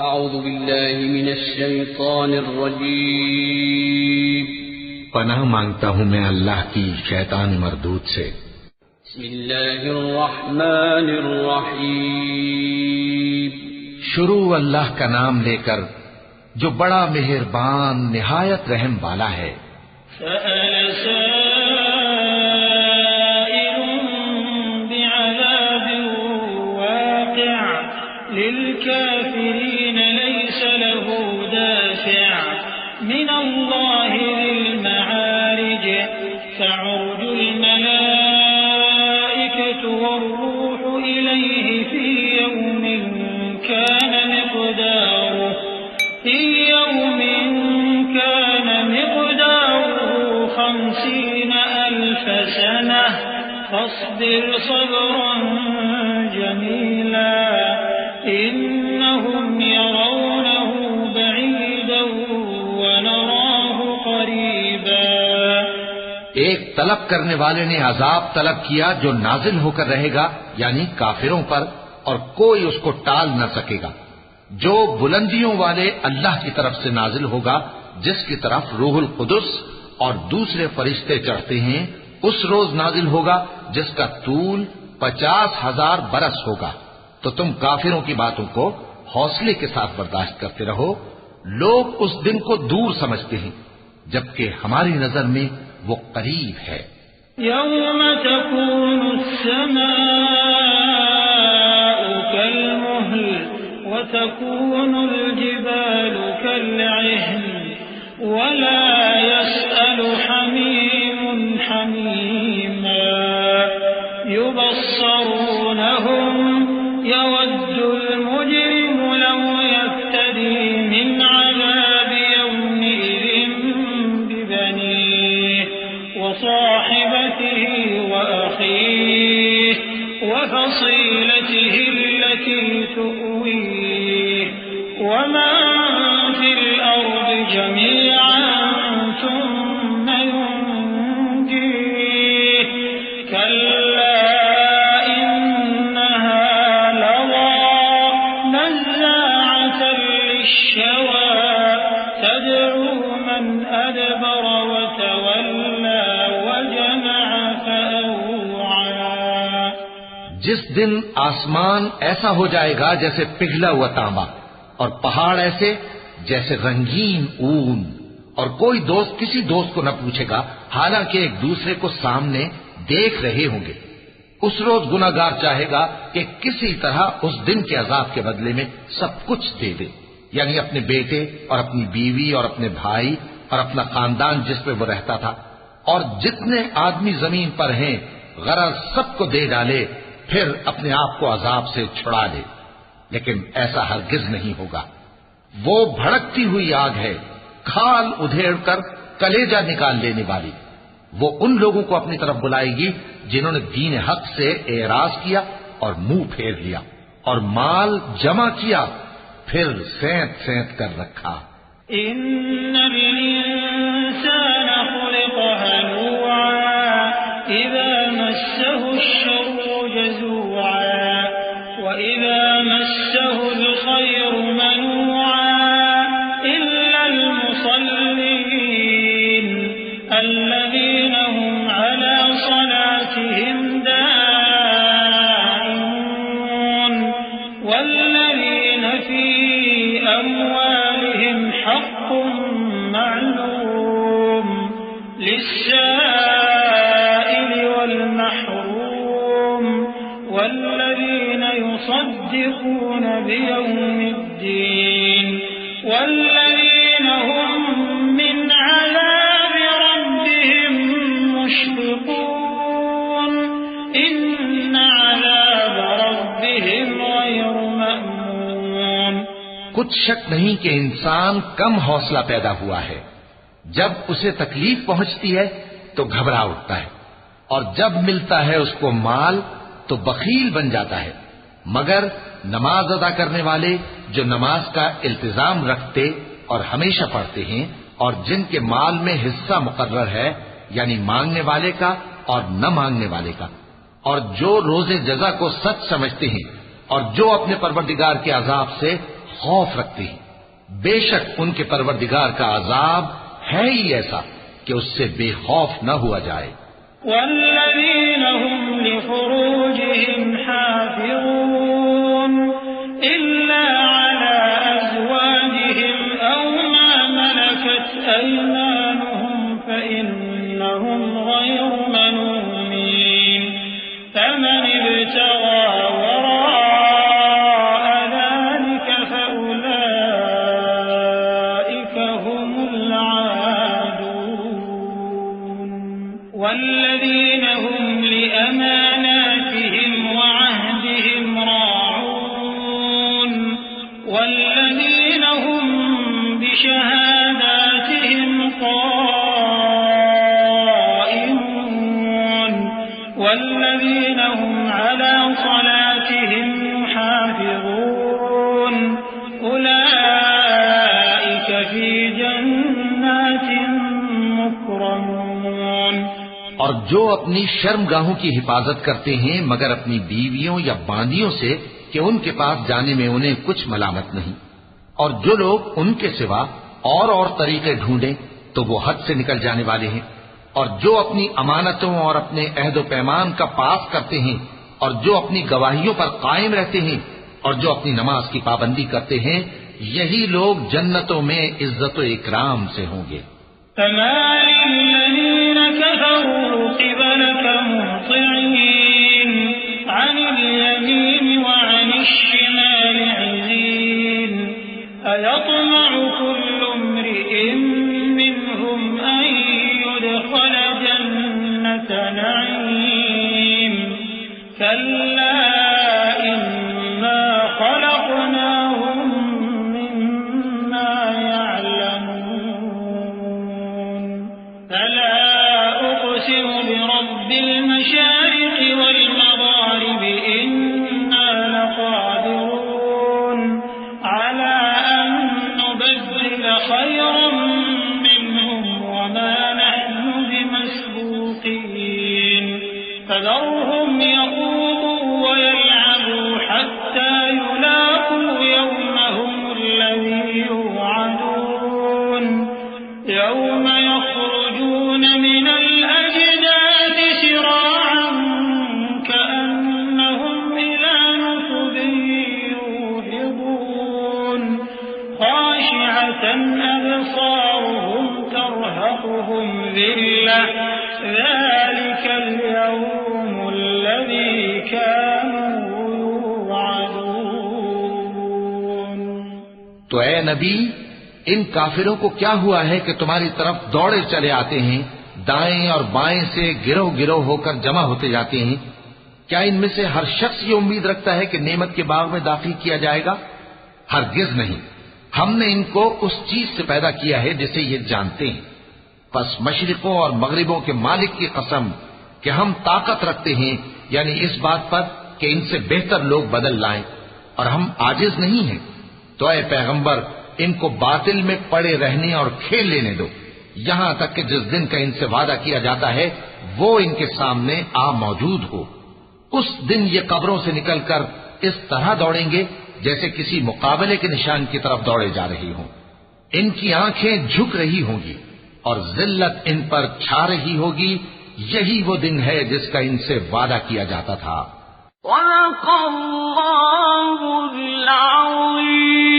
اعوذ باللہ من الشیطان الرجیم پناہ مانگتا ہوں میں اللہ کی شیطان مردود سے۔ بسم اللہ الرحمن الرحیم شروع اللہ کا نام لے کر جو بڑا مہربان نہایت رحم والا ہے۔ سأل سائل بعذاب واقع للكافرين ليس له دافع من الله ذي المعارج تعرج الملائكة والروح إليه في يوم كان مقداره 50,000 سنة فاصبر صبرا جميلا إنهم يرونه بعيدا ونراه قريبا۔ ایک طلب کرنے والے نے عذاب طلب کیا جو نازل ہو کر رہے گا، یعنی کافروں پر، اور کوئی اس کو ٹال نہ سکے گا، جو بلندیوں والے اللہ کی طرف سے نازل ہوگا، جس کی طرف روح القدس اور دوسرے فرشتے چڑھتے ہیں، اس روز نازل ہوگا جس کا طول 50,000 برس ہوگا۔ تو تم کافروں کی باتوں کو حوصلے کے ساتھ برداشت کرتے رہو۔ لوگ اس دن کو دور سمجھتے ہیں، جبکہ ہماری نظر میں وہ قریب ہے۔ يوم تكون السماء كالمهل وتكون الجبال كالعهن ولا يسأل حميم حميما يبصرونهم يود المجرم لو يفتدي من عذاب يومئذ ببنيه وصاحبته وأخيه وفصيلته التي تؤويه ومن في الأرض جميعا ثم ينجيه كلا إنها لظى نزاعة للشوى تدعو من أدبر وتولى وجمع فأوعى۔ جس دن آسمان ایسا ہو جائے گا جیسے پگھلا ہوا تانبا، اور پہاڑ ایسے جیسے رنگین اون، اور کوئی دوست کسی دوست کو نہ پوچھے گا، حالانکہ ایک دوسرے کو سامنے دیکھ رہے ہوں گے۔ اس روز گناہگار چاہے گا کہ کسی طرح اس دن کے عذاب کے بدلے میں سب کچھ دے دے، یعنی اپنے بیٹے اور اپنی بیوی اور اپنے بھائی اور اپنا خاندان جس پہ وہ رہتا تھا، اور جتنے آدمی زمین پر ہیں، غرض سب کو دے ڈالے، پھر اپنے آپ کو عذاب سے چھڑا لے۔ لیکن ایسا ہرگز نہیں ہوگا۔ وہ بھڑکتی ہوئی آگ ہے، کھال ادھیڑ کر کلیجہ نکال لینے والی۔ وہ ان لوگوں کو اپنی طرف بلائے گی جنہوں نے دین حق سے اعراض کیا اور منہ پھیر لیا، اور مال جمع کیا پھر سینت سینت کر رکھا۔ إن الإنسان خلق هلوعا إذا مسه الشر جزوعا وإذا مسه الخير منوعا إلا المصلين الذين هم على صلاتهم دائمون والذين في أموالهم حق معلوم للسائل والمحروم والذين يصدقون بيوم الدين والذين هم من عذاب ربهم مشفقون إن عذاب ربهم غير مأمون۔ کچھ شک نہیں کہ انسان کم حوصلہ پیدا ہوا ہے۔ جب اسے تکلیف پہنچتی ہے تو گھبرا اٹھتا ہے، اور جب ملتا ہے اس کو مال تو بخیل بن جاتا ہے۔ مگر نماز ادا کرنے والے جو نماز کا التزام رکھتے اور ہمیشہ پڑھتے ہیں، اور جن کے مال میں حصہ مقرر ہے، یعنی مانگنے والے کا اور نہ مانگنے والے کا، اور جو روز جزا کو سچ سمجھتے ہیں، اور جو اپنے پروردگار کے عذاب سے خوف رکھتے ہیں. بے شک ان کے پروردگار کا عذاب ہے ہی ایسا کہ اس سے بے خوف نہ ہوا جائے. والذین هم لفروجهم حافظون إلا على أزواجهم أو ما ملكت أيمانهم فإنهم غير ملومين فمن ابتغى وراء ذلك فأولئك هم العادون والذين هم لأماناتهم وعهدهم راعون والذين هم بشهاداتهم قائمون والذين هم على صلاتهم يحافظون أولئك في جنات مكرمون. اور جو اپنی شرمگاہوں کی حفاظت کرتے ہیں مگر اپنی بیویوں یا باندیوں سے کہ ان کے پاس جانے میں انہیں کچھ ملامت نہیں، اور جو لوگ ان کے سوا اور طریقے ڈھونڈیں تو وہ حد سے نکل جانے والے ہیں، اور جو اپنی امانتوں اور اپنے عہد و پیمان کا پاس کرتے ہیں، اور جو اپنی گواہیوں پر قائم رہتے ہیں، اور جو اپنی نماز کی پابندی کرتے ہیں، یہی لوگ جنتوں میں عزت و اکرام سے ہوں گے. فما للذين كفروا قبلك مهطعين عن اليمين وعن الشمال عزين أيطمع كل امرئ منهم أن يدخل جنة نعيم كلا إنا خلقناهم مما يعلمون فلا أقسم برب المشارق والمغارب إنا لقادرون على أن نبدل خيرا منهم وما نحن بمسبوقين فذرهم يخوضوا ويلعبوا حتى يلاقوا يومهم الذي يوعدون يوم يخرجون من الأجداث سراعا كأنهم إلى نصب يوفضون خاشعة أبصارهم ترهقهم ذلة ذلك اليوم الذي كانوا يوعدون. تو اے نبی، ان کافروں کو کیا ہوا ہے کہ تمہاری طرف دوڑے چلے آتے ہیں، دائیں اور بائیں سے گروہ گروہ ہو کر جمع ہوتے جاتے ہیں؟ کیا ان میں سے ہر شخص یہ امید رکھتا ہے کہ نعمت کے باغ میں داخل کیا جائے گا؟ ہرگز نہیں. ہم نے ان کو اس چیز سے پیدا کیا ہے جسے یہ جانتے ہیں. پس مشرقوں اور مغربوں کے مالک کی قسم کہ ہم طاقت رکھتے ہیں، یعنی اس بات پر کہ ان سے بہتر لوگ بدل لائیں، اور ہم عاجز نہیں ہیں. تو اے پیغمبر، ان کو باطل میں پڑے رہنے اور کھیل لینے دو، یہاں تک کہ جس دن کا ان سے وعدہ کیا جاتا ہے وہ ان کے سامنے آ موجود ہو. اس دن یہ قبروں سے نکل کر اس طرح دوڑیں گے جیسے کسی مقابلے کے نشان کی طرف دوڑے جا رہی ہوں. ان کی آنکھیں جھک رہی ہوں گی اور ذلت ان پر چھا رہی ہوگی. یہی وہ دن ہے جس کا ان سے وعدہ کیا جاتا تھا. صدق اللہ العظیم.